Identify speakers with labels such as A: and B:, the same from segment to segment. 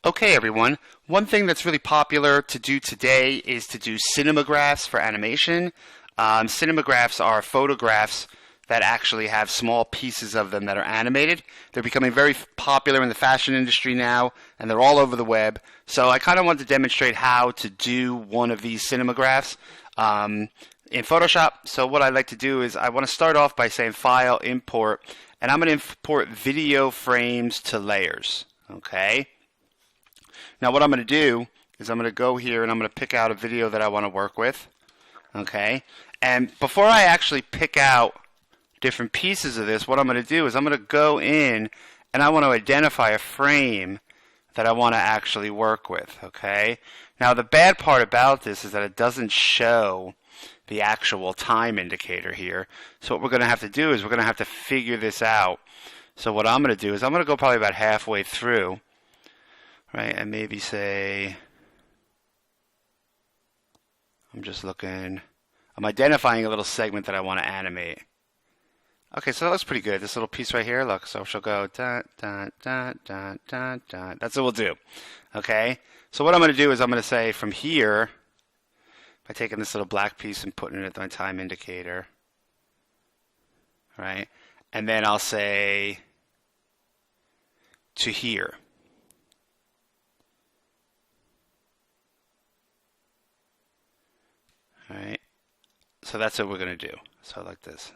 A: Okay, everyone. One thing that's really popular to do today is to do cinemagraphs for animation. Cinemagraphs are photographs that actually have small pieces of them that are animated. They're becoming very popular in the fashion industry now, and they're all over the web. So I kind of want to demonstrate how to do one of these cinemagraphs in Photoshop. So what I'd like to do is I want to start off by saying File, Import, and I'm going to import video frames to layers. Okay. Now what I'm going to do is I'm going to go here and I'm going to pick out a video that I want to work with. Okay. And before I actually pick out different pieces of this, what I'm going to do is I'm going to go in and I want to identify a frame that I want to actually work with. Okay. Now the bad part about this is that it doesn't show the actual time indicator here. So what we're going to have to do is we're going to have to figure this out. So what I'm going to do is I'm going to go probably about halfway through. Right, and maybe say, I'm identifying a little segment that I want to animate. Okay, so that looks pretty good. This little piece right here, look, so she'll go, dun, dun, dun, dun, dun, dun. That's what we'll do. Okay, so what I'm going to do is I'm going to say from here, by taking this little black piece and putting it at my time indicator, right, and then I'll say to here. Alright, so that's what we're going to do. So like this.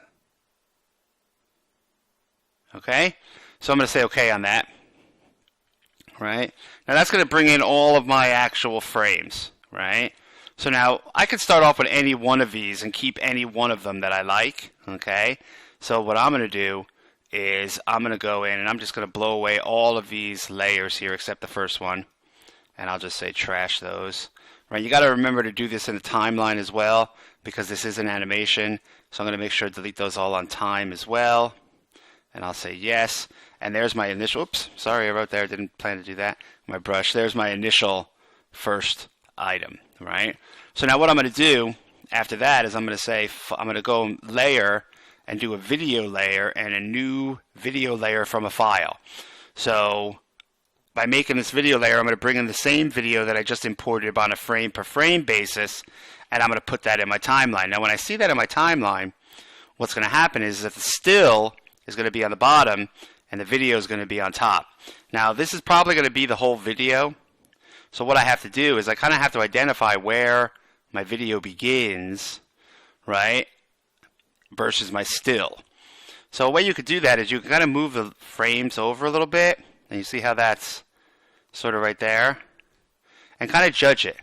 A: Okay, so I'm going to say okay on that. Right, now that's going to bring in all of my actual frames. Right, so now I could start off with any one of these and keep any one of them that I like. Okay, so what I'm going to do is I'm going to go in and I'm just going to blow away all of these layers here except the first one. And I'll just say trash those. Right, you got to remember to do this in a timeline as well because this is an animation. So I'm going to make sure to delete those all on time as well. And I'll say yes. And there's my initial, oops, sorry I wrote there, didn't plan to do that. My brush, there's my initial first item, right? So now what I'm going to do after that is I'm going to say, I'm going to go layer and do a video layer and a new video layer from a file. So by making this video layer, I'm going to bring in the same video that I just imported on a frame per frame basis, and I'm going to put that in my timeline. Now when I see that in my timeline, what's going to happen is that the still is going to be on the bottom and the video is going to be on top. Now this is probably going to be the whole video, so what I have to do is I kind of have to identify where my video begins, right, versus my still. So a way you could do that is you can kind of move the frames over a little bit, and you see how that's sort of right there, and kind of judge it.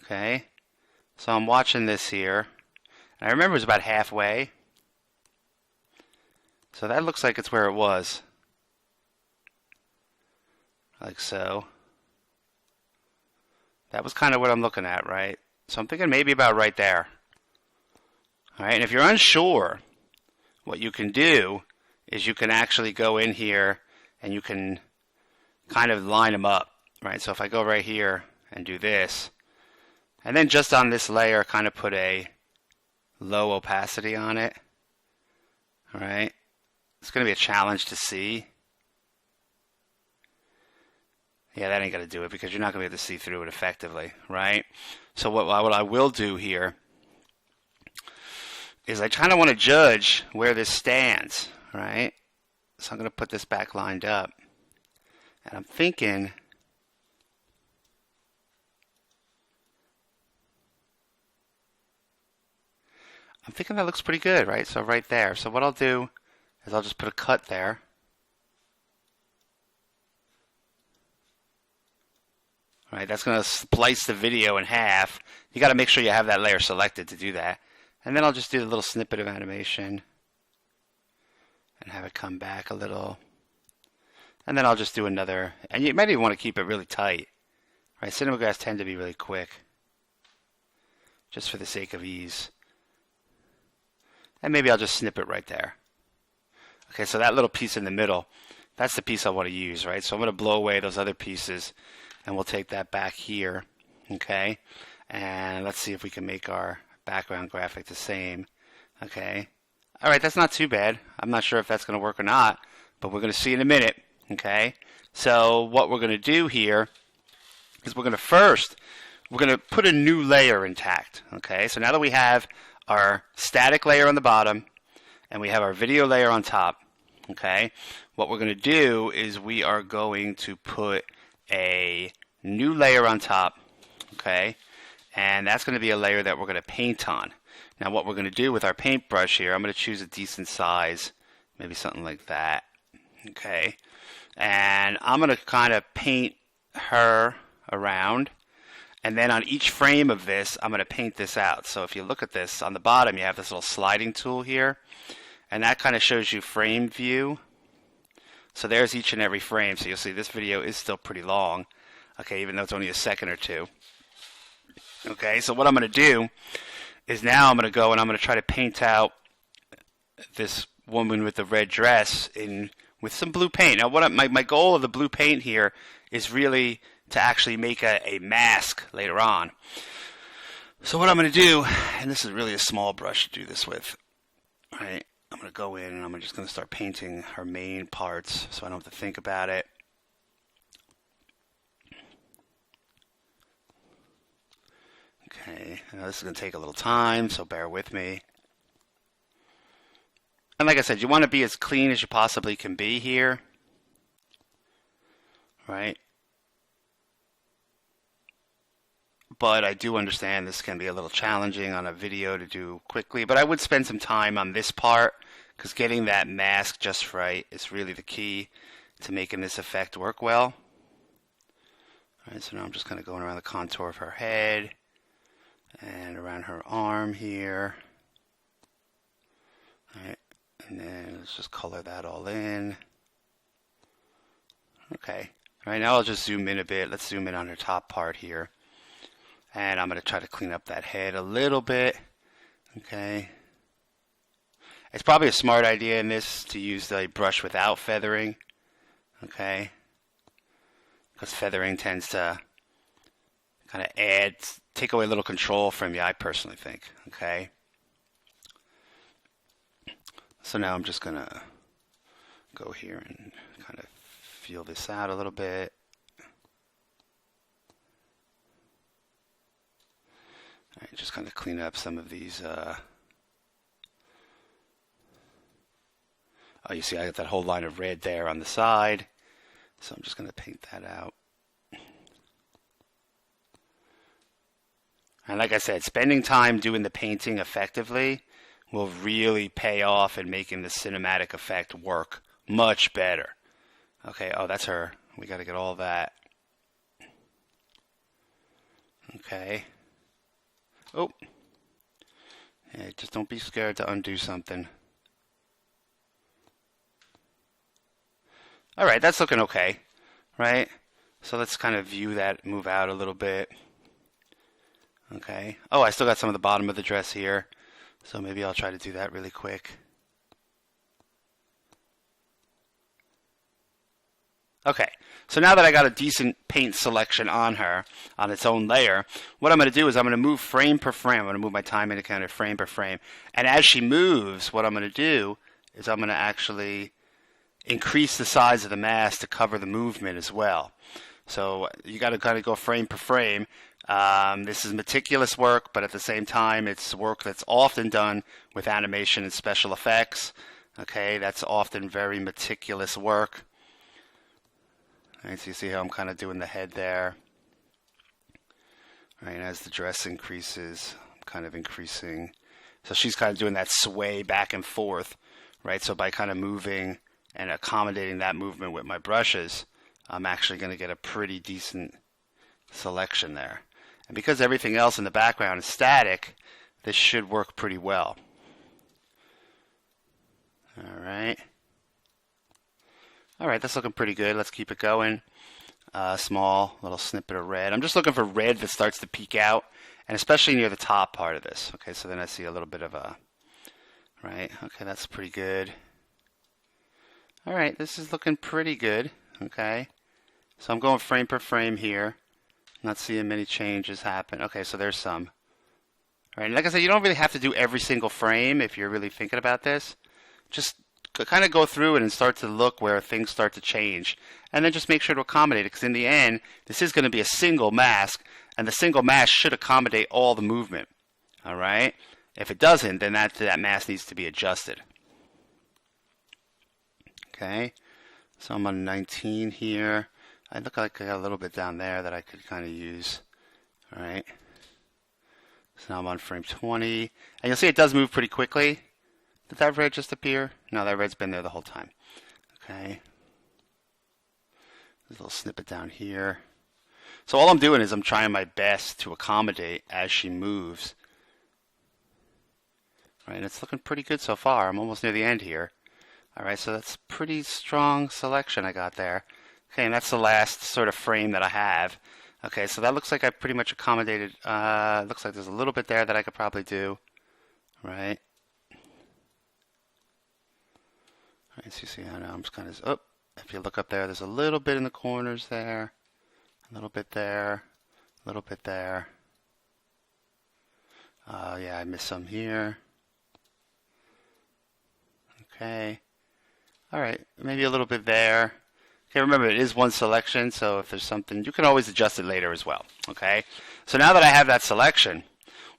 A: Okay, so I'm watching this here, and I remember it was about halfway. So that looks like it's where it was. Like so. That was kind of what I'm looking at, right? So I'm thinking maybe about right there. Alright, and if you're unsure, what you can do is you can actually go in here and you can kind of line them up, right? So if I go right here and do this, and then just on this layer kind of put a low opacity on it, all right? It's going to be a challenge to see. Yeah, that ain't going to do it because you're not going to be able to see through it effectively, right? So what I will do here is I kind of want to judge where this stands, right? So I'm going to put this back lined up. And I'm thinking that looks pretty good, right? So right there. So what I'll do is I'll just put a cut there. All right, that's going to splice the video in half. You got to make sure you have that layer selected to do that. And then I'll just do a little snippet of animation and have it come back a little. And then I'll just do another. And you might even want to keep it really tight. Right? Cinemagraphs tend to be really quick, just for the sake of ease. And maybe I'll just snip it right there. Okay, so that little piece in the middle, that's the piece I want to use, right? So I'm going to blow away those other pieces, and we'll take that back here. Okay, and let's see if we can make our background graphic the same. Okay, all right, that's not too bad. I'm not sure if that's going to work or not, but we're going to see in a minute. Okay, so what we're going to do here is we're going to put a new layer intact. Okay, so now that we have our static layer on the bottom and we have our video layer on top, okay, what we're going to do is we are going to put a new layer on top, okay, and that's going to be a layer that we're going to paint on. Now what we're going to do with our paintbrush here, I'm going to choose a decent size, maybe something like that, okay, and I'm going to kind of paint her around, and then on each frame of this I'm going to paint this out. So if you look at this, on the bottom you have this little sliding tool here, and that kind of shows you frame view. So there's each and every frame, so you'll see this video is still pretty long, okay, even though it's only a second or two. Okay, so what I'm going to do is now I'm going to go and I'm going to try to paint out this woman with the red dress with some blue paint. Now my goal of the blue paint here is really to actually make a mask later on. So what I'm going to do, and this is really a small brush to do this with, right? I'm going to go in and I'm just going to start painting her main parts so I don't have to think about it. Okay, now this is going to take a little time, so bear with me. And like I said, you want to be as clean as you possibly can be here, right? But I do understand this can be a little challenging on a video to do quickly, but I would spend some time on this part because getting that mask just right is really the key to making this effect work well. All right, so now I'm just kind of going around the contour of her head and around her arm here. All right, and then let's just color that all in. Okay, all right, now I'll just zoom in a bit. Let's zoom in on her top part here. And I'm going to try to clean up that head a little bit. Okay. It's probably a smart idea in this to use the brush without feathering. Okay. Because feathering tends to kind of take away a little control from you, I personally think. Okay. So now I'm just going to go here and kind of feel this out a little bit. All right, just kind of clean up some of these. Oh, you see I got that whole line of red there on the side. So I'm just going to paint that out. And like I said, spending time doing the painting effectively will really pay off in making the cinematic effect work much better. Okay, oh, that's her. We got to get all that. Okay. Oh, yeah, just don't be scared to undo something. All right, that's looking okay, right? So let's kind of view that, move out a little bit. Okay. Oh, I still got some of the bottom of the dress here, so maybe I'll try to do that really quick. Okay, so now that I got a decent paint selection on her, on its own layer, what I'm going to do is I'm going to move frame per frame. I'm going to move my time indicator frame per frame. And as she moves, what I'm going to do is I'm going to actually increase the size of the mask to cover the movement as well. So you got to kind of go frame per frame. This is meticulous work, but at the same time, it's work that's often done with animation and special effects. Okay, that's often very meticulous work. All right, so you see how I'm kind of doing the head there. All right, and as the dress increases, I'm kind of increasing. So she's kind of doing that sway back and forth, right? So by kind of moving and accommodating that movement with my brushes, I'm actually going to get a pretty decent selection there. And because everything else in the background is static, this should work pretty well. All right. All right, that's looking pretty good. Let's keep it going. Small little snippet of red. I'm just looking for red that starts to peek out, and especially near the top part of this. Okay, so then I see a little bit of a, right? Okay, that's pretty good. All right, this is looking pretty good. Okay, so I'm going frame per frame here. Not seeing many changes happen. Okay, so there's some. All right, and like I said, you don't really have to do every single frame if you're really thinking about this. Just kind of go through it and start to look where things start to change. And then just make sure to accommodate it, because in the end, this is going to be a single mask, and the single mask should accommodate all the movement. All right? If it doesn't, then that mask needs to be adjusted. Okay? So I'm on 19 here. I look like I got a little bit down there that I could kind of use. All right? So now I'm on frame 20. And you'll see it does move pretty quickly. Did that red just appear? No, that red's been there the whole time. Okay. There's a little snippet down here. So all I'm doing is I'm trying my best to accommodate as she moves. Right, and it's looking pretty good so far. I'm almost near the end here. Alright, so that's pretty strong selection I got there. Okay, and that's the last sort of frame that I have. Okay, so that looks like I pretty much accommodated. Looks like there's a little bit there that I could probably do. Right. Alright, so you see how now I'm just kind of, oh, if you look up there, there's a little bit in the corners there. A little bit there. A little bit there. Yeah, I missed some here. Okay. Alright, maybe a little bit there. Okay, remember it is one selection, so if there's something, you can always adjust it later as well. Okay, so now that I have that selection,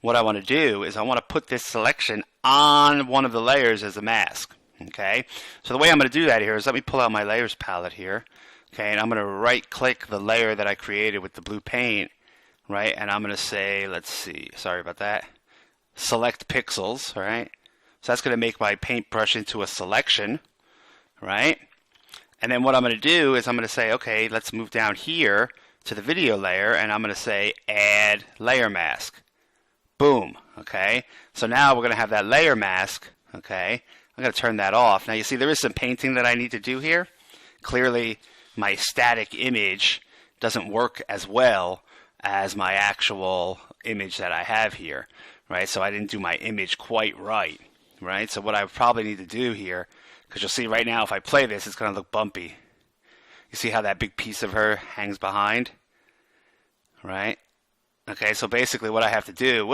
A: what I want to do is I want to put this selection on one of the layers as a mask. Okay, so the way I'm going to do that here is let me pull out my layers palette here. Okay, and I'm going to right click the layer that I created with the blue paint, right, and I'm going to say, let's see, sorry about that, select pixels, right, so that's going to make my paintbrush into a selection, right. And then what I'm going to do is I'm going to say, okay, let's move down here to the video layer, and I'm going to say add layer mask. Boom. Okay. So now we're going to have that layer mask. Okay. I'm going to turn that off. Now you see there is some painting that I need to do here. Clearly my static image doesn't work as well as my actual image that I have here. Right. So I didn't do my image quite right. Right. So what I probably need to do here, because you'll see right now if I play this, it's going to look bumpy. You see how that big piece of her hangs behind? Right? Okay, so basically what I have to do,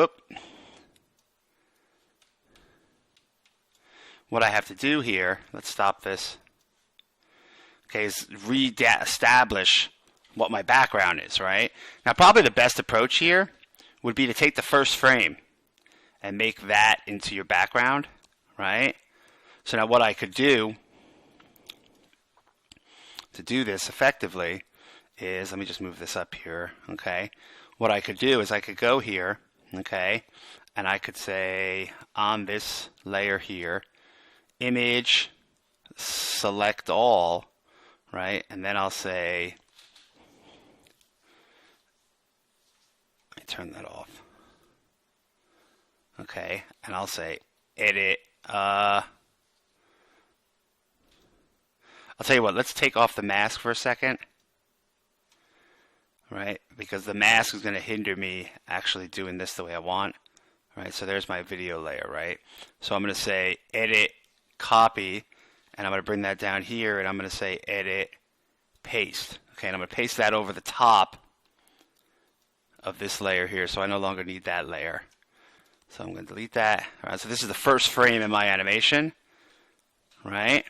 A: what I have to do here, let's stop this, okay, is re-establish what my background is, right? Now probably the best approach here would be to take the first frame and make that into your background, right? So now what I could do to do this effectively is, let me just move this up here, okay? What I could do is I could go here, okay, and I could say on this layer here, image, select all, right? And then I'll say, let me turn that off. Okay, and I'll say edit, I'll tell you what, let's take off the mask for a second, right? Because the mask is going to hinder me actually doing this the way I want, right? So there's my video layer, right? So I'm going to say edit, copy, and I'm going to bring that down here, and I'm going to say edit, paste. Okay, and I'm going to paste that over the top of this layer here, so I no longer need that layer. So I'm going to delete that. All right, so this is the first frame in my animation, right?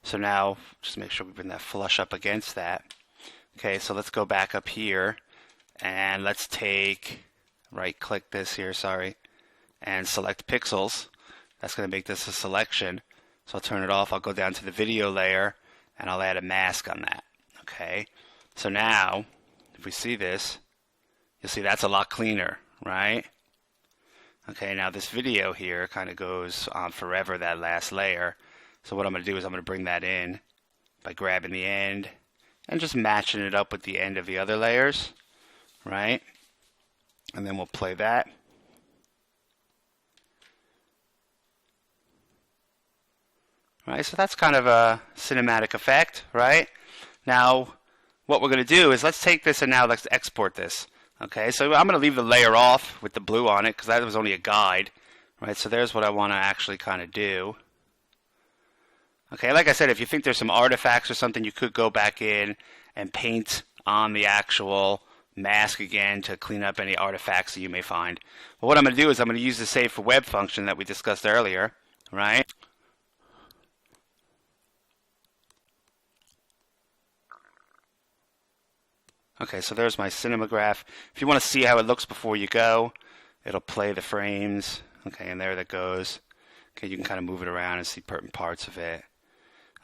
A: So now, just make sure we bring that flush up against that. Okay, so let's go back up here, and let's take, right-click this here, sorry, and select pixels. That's going to make this a selection. So I'll turn it off. I'll go down to the video layer, and I'll add a mask on that. Okay, so now, if we see this, you'll see that's a lot cleaner, right? Okay, now this video here kind of goes on forever, that last layer. So what I'm going to do is I'm going to bring that in by grabbing the end and just matching it up with the end of the other layers, right? And then we'll play that. Right, so that's kind of a cinematic effect, right? Now, what we're going to do is let's take this and now let's export this. Okay, so I'm going to leave the layer off with the blue on it because that was only a guide, right? So there's what I want to actually kind of do. Okay, like I said, if you think there's some artifacts or something, you could go back in and paint on the actual mask again to clean up any artifacts that you may find. But what I'm going to do is I'm going to use the save for web function that we discussed earlier. right? Okay, so there's my Cinemagraph. If you want to see how it looks before you go, it'll play the frames. Okay, and there that goes. Okay, you can kind of move it around and see certain parts of it.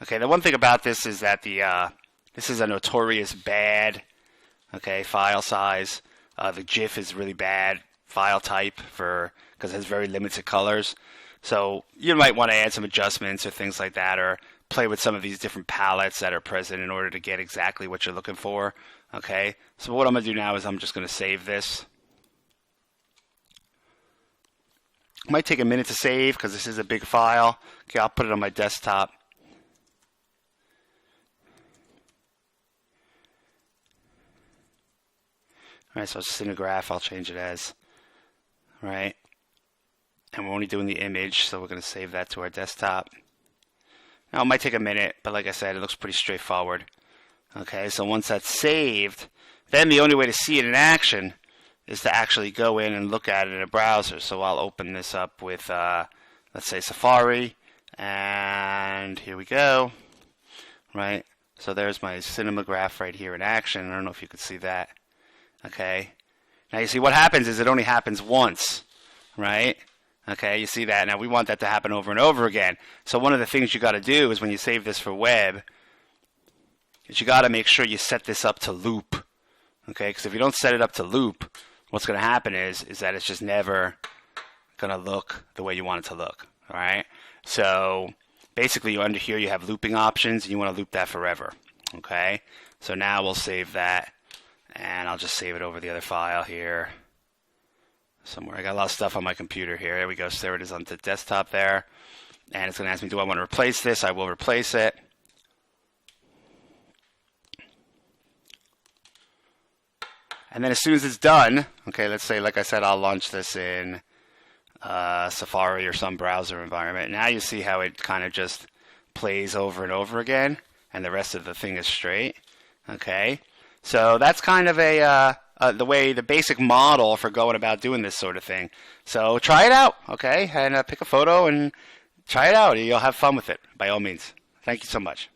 A: Okay, the one thing about this is that this is a notorious bad, okay, file size. The GIF is really bad file type because it has very limited colors. So you might want to add some adjustments or things like that, or play with some of these different palettes that are present in order to get exactly what you're looking for. Okay, so what I'm going to do now is I'm just going to save this. It might take a minute to save because this is a big file. Okay, I'll put it on my desktop. Alright, so Cinegraph, I'll change it as. Right, and we're only doing the image, so we're going to save that to our desktop. Now, it might take a minute, but like I said, it looks pretty straightforward. Okay, so once that's saved, then the only way to see it in action is to actually go in and look at it in a browser. So I'll open this up with, let's say, Safari, and here we go. Right, so there's my Cinemagraph right here in action. I don't know if you could see that. Okay, now you see what happens is it only happens once, right? Okay, you see that. Now we want that to happen over and over again. So one of the things you got to do is when you save this for web, is you got to make sure you set this up to loop. Okay, because if you don't set it up to loop, what's going to happen is that it's just never going to look the way you want it to look. All right. So basically, under here you have looping options, and you want to loop that forever. Okay. So now we'll save that, and I'll just save it over the other file here somewhere. I got a lot of stuff on my computer here. There we go. So there it is on the desktop there. And it's going to ask me, do I want to replace this? I will replace it. And then as soon as it's done, okay, let's say, like I said, I'll launch this in Safari or some browser environment. Now you see how it kind of just plays over and over again, and the rest of the thing is straight. Okay, so that's kind of the basic model for going about doing this sort of thing. So try it out, okay, and pick a photo and try it out. You'll have fun with it, by all means. Thank you so much.